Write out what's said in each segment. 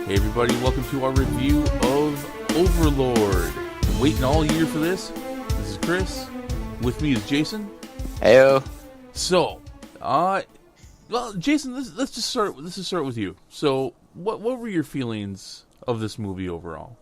Hey everybody, welcome to our review of Overlord. Waiting all year for this. This is Chris. With me is Jason. Heyo. So, well, Jason, let's just start with you. So, what were your feelings of this movie overall?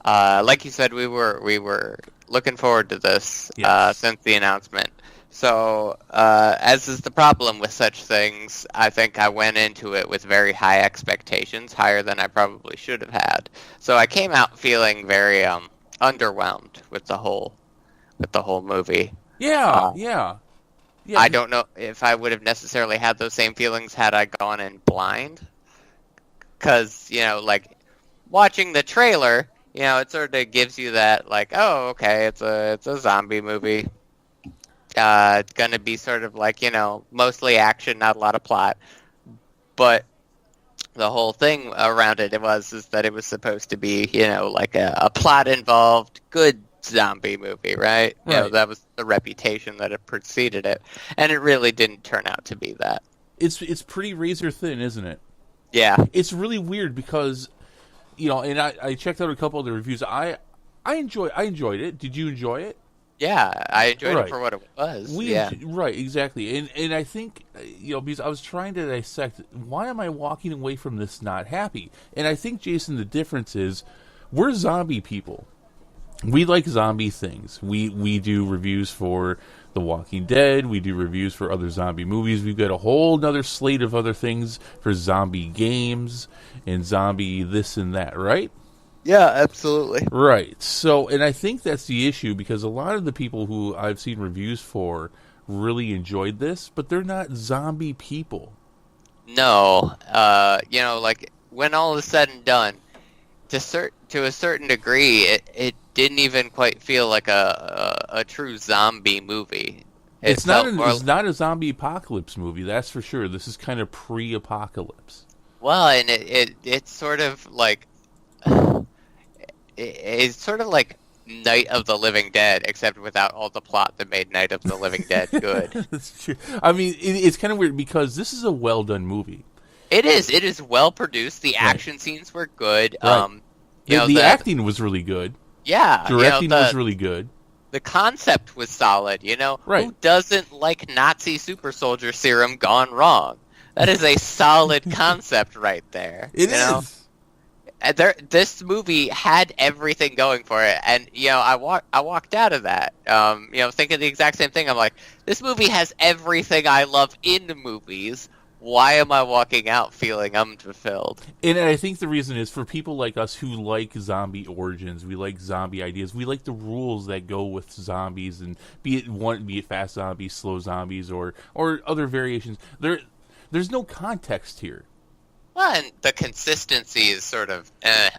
Like you said, we were looking forward to this since the announcement. So, as is the problem with such things, I think I went into it with very high expectations, higher than I probably should have had. So I came out feeling very underwhelmed with the whole movie. Yeah. I don't know if I would have necessarily had those same feelings had I gone in blind. Because, like, watching the trailer, it sort of gives you that, like, oh, okay, it's a zombie movie. It's going to be sort of like, mostly action, not a lot of plot. But the whole thing around it is that it was supposed to be, like a plot-involved, good zombie movie, right? That was the reputation that had preceded it. And it really didn't turn out to be that. It's pretty razor thin, isn't it? Yeah. It's really weird because, and I checked out a couple of the reviews. I enjoyed it. Did you enjoy it? Yeah, I enjoyed it for what it was. Right, exactly. And I think, because I was trying to dissect, why am I walking away from this not happy? And I think, Jason, the difference is, we're zombie people. We like zombie things. We do reviews for The Walking Dead. We do reviews for other zombie movies. We've got a whole nother slate of other things for zombie games and zombie this and that, right? Yeah, absolutely. Right. So, and I think that's the issue because a lot of the people who I've seen reviews for really enjoyed this, but they're not zombie people. No. Like, when all is said and done, to a certain degree, it didn't even quite feel like a true zombie movie. It's not a zombie apocalypse movie, that's for sure. This is kind of pre-apocalypse. Well, and it's sort of like it's sort of like Night of the Living Dead, except without all the plot that made Night of the Living Dead good. That's true. I mean, it's kind of weird because this is a well-done movie. It is well produced. The action scenes were good. Right. The acting was really good. Yeah, directing was really good. The concept was solid. Right. Who doesn't like Nazi super soldier serum gone wrong? That is a solid concept right there. It is. This movie had everything going for it, and I walked out of that, thinking the exact same thing. I'm like, this movie has everything I love in movies. Why am I walking out feeling unfulfilled? And I think the reason is for people like us who like zombie origins, we like zombie ideas, we like the rules that go with zombies, and be it fast zombies, slow zombies, or other variations. There's no context here. Well, and the consistency is sort of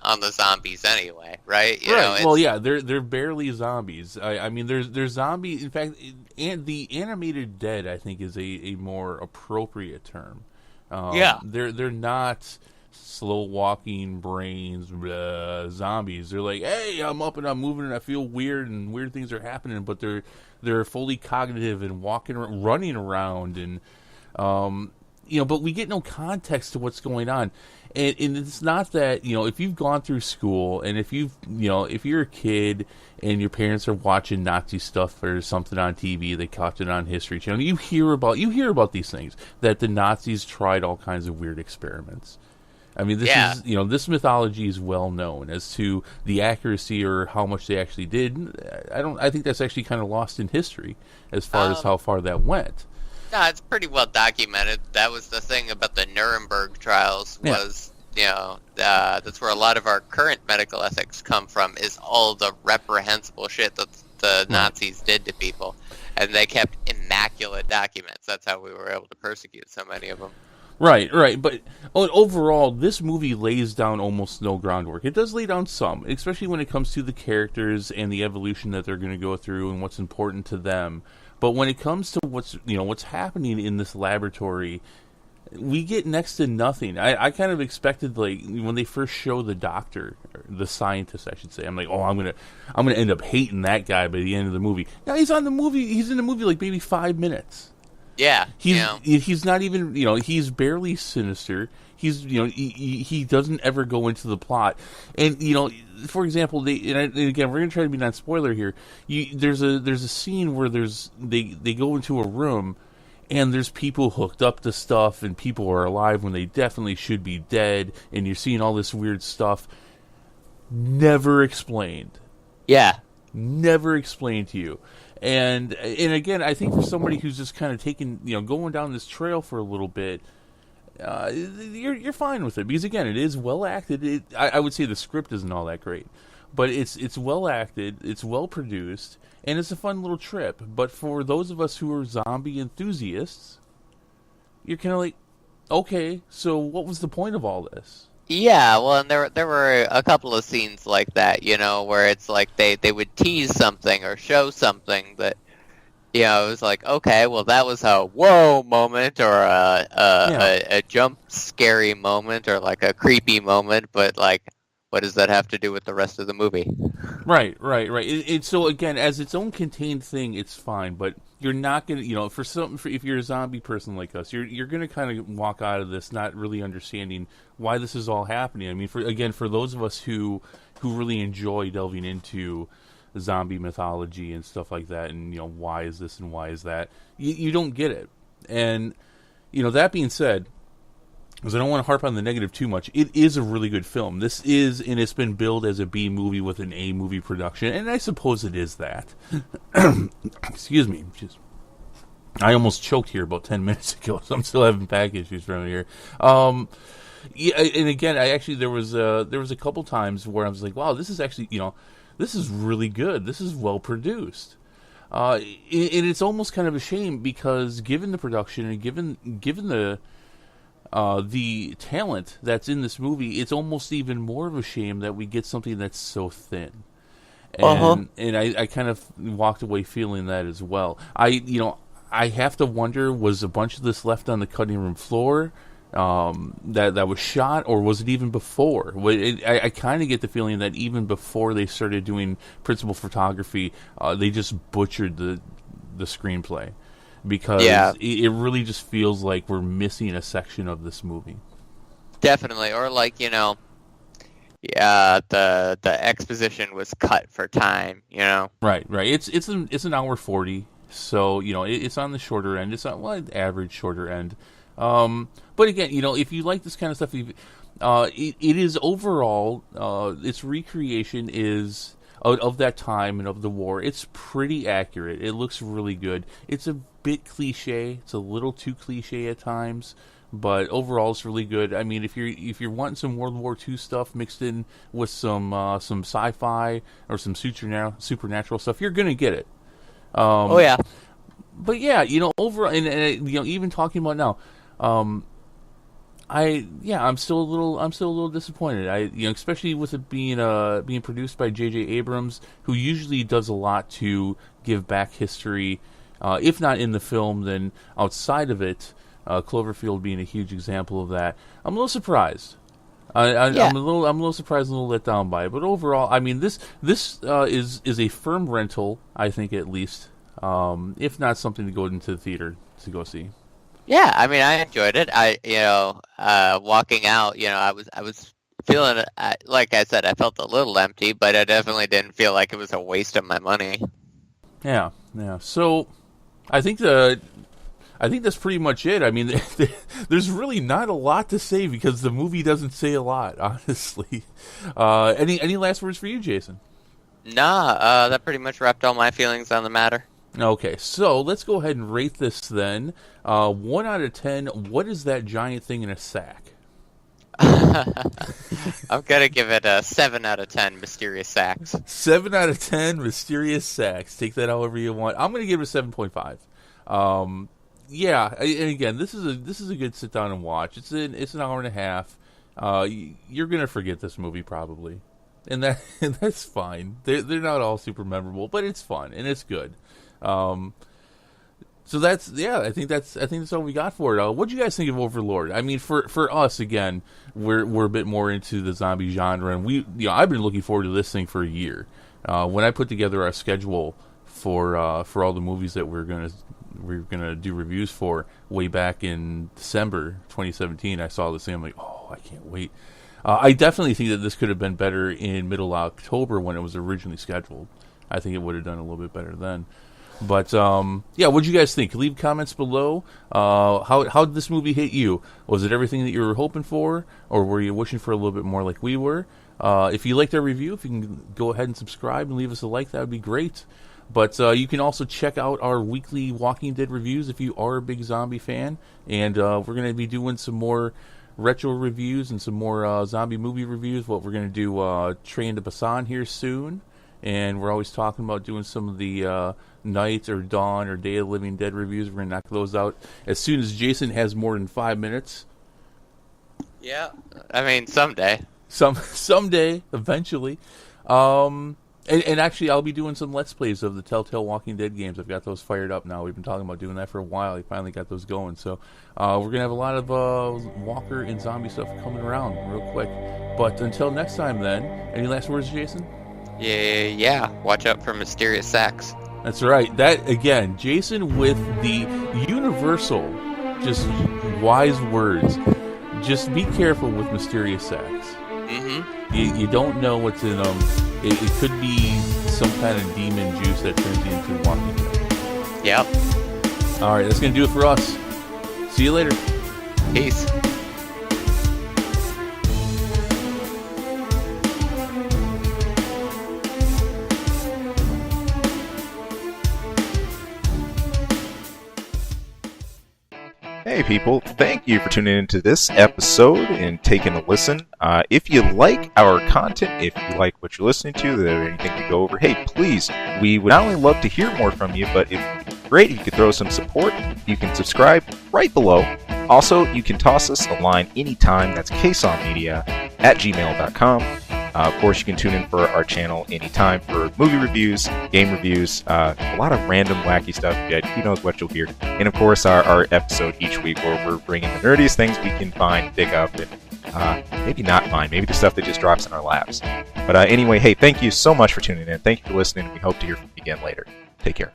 on the zombies anyway, right? Right. Well, yeah, they're barely zombies. I mean, there's zombies. In fact, and the animated dead, I think, is a more appropriate term. They're not slow walking brains zombies. They're like, hey, I'm up and I'm moving and I feel weird and weird things are happening, but they're fully cognitive and running around and but we get no context to what's going on. And it's not that, if you've gone through school and if you're a kid and your parents are watching Nazi stuff or something on TV, they caught it on History Channel, you hear about these things, that the Nazis tried all kinds of weird experiments. I mean, this mythology is well known. As to the accuracy or how much they actually did, I think that's actually kind of lost in history as far as how far that went. No, it's pretty well documented. That was the thing about the Nuremberg trials was, that's where a lot of our current medical ethics come from, is all the reprehensible shit that the Nazis did to people. And they kept immaculate documents. That's how we were able to persecute so many of them. Right. But overall, this movie lays down almost no groundwork. It does lay down some, especially when it comes to the characters and the evolution that they're going to go through and what's important to them. But when it comes to what's happening in this laboratory, we get next to nothing. I kind of expected, like, when they first show the doctor, or the scientist, I should say, I'm like, oh, I'm gonna end up hating that guy by the end of the movie. Now he's in the movie like maybe 5 minutes. Yeah, He's not even, he's barely sinister. He's, he doesn't ever go into the plot. And, for example, and again, we're going to try to be non-spoiler here. There's a scene where they go into a room and there's people hooked up to stuff and people are alive when they definitely should be dead. And you're seeing all this weird stuff. Never explained. Yeah. Never explained to you. And again, I think for somebody who's just kind of going down this trail for a little bit, you're fine with it, because again, it is well acted. I would say the script isn't all that great, but it's well acted, it's well produced, and it's a fun little trip. But for those of us who are zombie enthusiasts, you're kind of like, okay, so what was the point of all this? Yeah, well, and there were a couple of scenes like that, where it's like they would tease something or show something that, it was like, okay, well, that was a whoa moment or a jump scary moment or like a creepy moment, but like, what does that have to do with the rest of the movie? Right. So again, as its own contained thing, it's fine, but you're not gonna, if you're a zombie person like us, you're gonna kind of walk out of this not really understanding why this is all happening. I mean, for those of us who really enjoy delving into zombie mythology and stuff like that, and why is this and why is that, you don't get it. And that being said, because I don't want to harp on the negative too much, it is a really good film. And it's been billed as a B movie with an A movie production, and I suppose it is that. Excuse me. I almost choked here about 10 minutes ago, so I'm still having back issues from here. Yeah, and again, there was a couple times where I was like, wow, this is actually, this is really good. This is well produced. And it's almost kind of a shame, because given the production and given the talent that's in this movie, it's almost even more of a shame that we get something that's so thin. And I kind of walked away feeling that as well. I have to wonder, was a bunch of this left on the cutting room floor that was shot, or was it even before? I kind of get the feeling that even before they started doing principal photography, they just butchered the screenplay. Because it really just feels like we're missing a section of this movie. Definitely, or like, the exposition was cut for time, Right. It's an hour 40, so it's on the shorter end. It's on average shorter end. But again, if you like this kind of stuff, it is overall its recreation is of that time and of the war. It's pretty accurate. It looks really good. It's a bit cliche. It's a little too cliche at times, but overall it's really good. I mean, if you're wanting some World War II stuff mixed in with some sci-fi or some supernatural stuff, you're gonna get it. Oh yeah. But yeah, overall, and even talking about now, I'm still a little disappointed. Especially with it being produced by J.J. Abrams, who usually does a lot to give back history, if not in the film, then outside of it. Cloverfield being a huge example of that. I'm a little surprised. I'm a little surprised and a little let down by it. But overall, I mean, this is a firm rental, I think, at least, if not something to go into the theater to go see. Yeah, I mean, I enjoyed it. Walking out, I was feeling, like I said, I felt a little empty, but I definitely didn't feel like it was a waste of my money. Yeah. So, I think that's pretty much it. I mean, there's really not a lot to say because the movie doesn't say a lot, honestly. Any last words for you, Jason? Nah, that pretty much wrapped all my feelings on the matter. Okay, so let's go ahead and rate this then. 1 out of 10, what is that giant thing in a sack? I'm going to give it a 7 out of 10 mysterious sacks. 7 out of 10 mysterious sacks. Take that however you want. I'm going to give it a 7.5. Yeah, and again, this is a good sit down and watch. It's an hour and a half. You're going to forget this movie probably. And that's fine. They're not all super memorable, but it's fun and it's good. So I think that's all we got for it. What do you guys think of Overlord? I mean, for us, again, we're a bit more into the zombie genre, and I've been looking forward to this thing for a year. When I put together our schedule for all the movies that we're gonna do reviews for way back in December 2017. I saw this and I'm like, oh, I can't wait. I definitely think that this could have been better in middle October when it was originally scheduled. I think it would have done a little bit better then. But yeah, what do you guys think? Leave comments below. How did this movie hit you? Was it everything that you were hoping for, or were you wishing for a little bit more like we were? If you liked our review, if you can go ahead and subscribe and leave us a like, that would be great. But you can also check out our weekly Walking Dead reviews if you are a big zombie fan. And we're going to be doing some more retro reviews and some more zombie movie reviews. What we're going to do Train to Busan here soon. And we're always talking about doing some of the Night or Dawn or Day of the Living Dead reviews. We're going to knock those out as soon as Jason has more than 5 minutes. Yeah, I mean, someday. Someday, eventually. And actually, I'll be doing some Let's Plays of the Telltale Walking Dead games. I've got those fired up now. We've been talking about doing that for a while. I finally got those going. So we're going to have a lot of Walker and zombie stuff coming around real quick. But until next time, then, any last words, Jason? Yeah. Watch out for mysterious sacks. That's right. That, again, Jason with the universal, just wise words. Just be careful with mysterious sacks. Mm-hmm. You don't know what's in them. It could be some kind of demon juice that turns you into Walking Dead. Yep. All right, that's going to do it for us. See you later. Peace. Hey people, thank you for tuning into this episode and taking a listen. If you like our content, if you like what you're listening to, there anything we go over, hey, please, we would not only love to hear more from you, but it'd be great if you could throw some support. You can subscribe right below. Also, you can toss us a line anytime. That's ksongmedia@gmail.com. Of course, you can tune in for our channel anytime for movie reviews, game reviews, a lot of random wacky stuff. Yeah, who knows what you'll hear. And of course, our episode each week where we're bringing the nerdiest things we can find, dig up, and maybe not find. Maybe the stuff that just drops in our laps. But anyway, hey, thank you so much for tuning in. Thank you for listening. We hope to hear from you again later. Take care.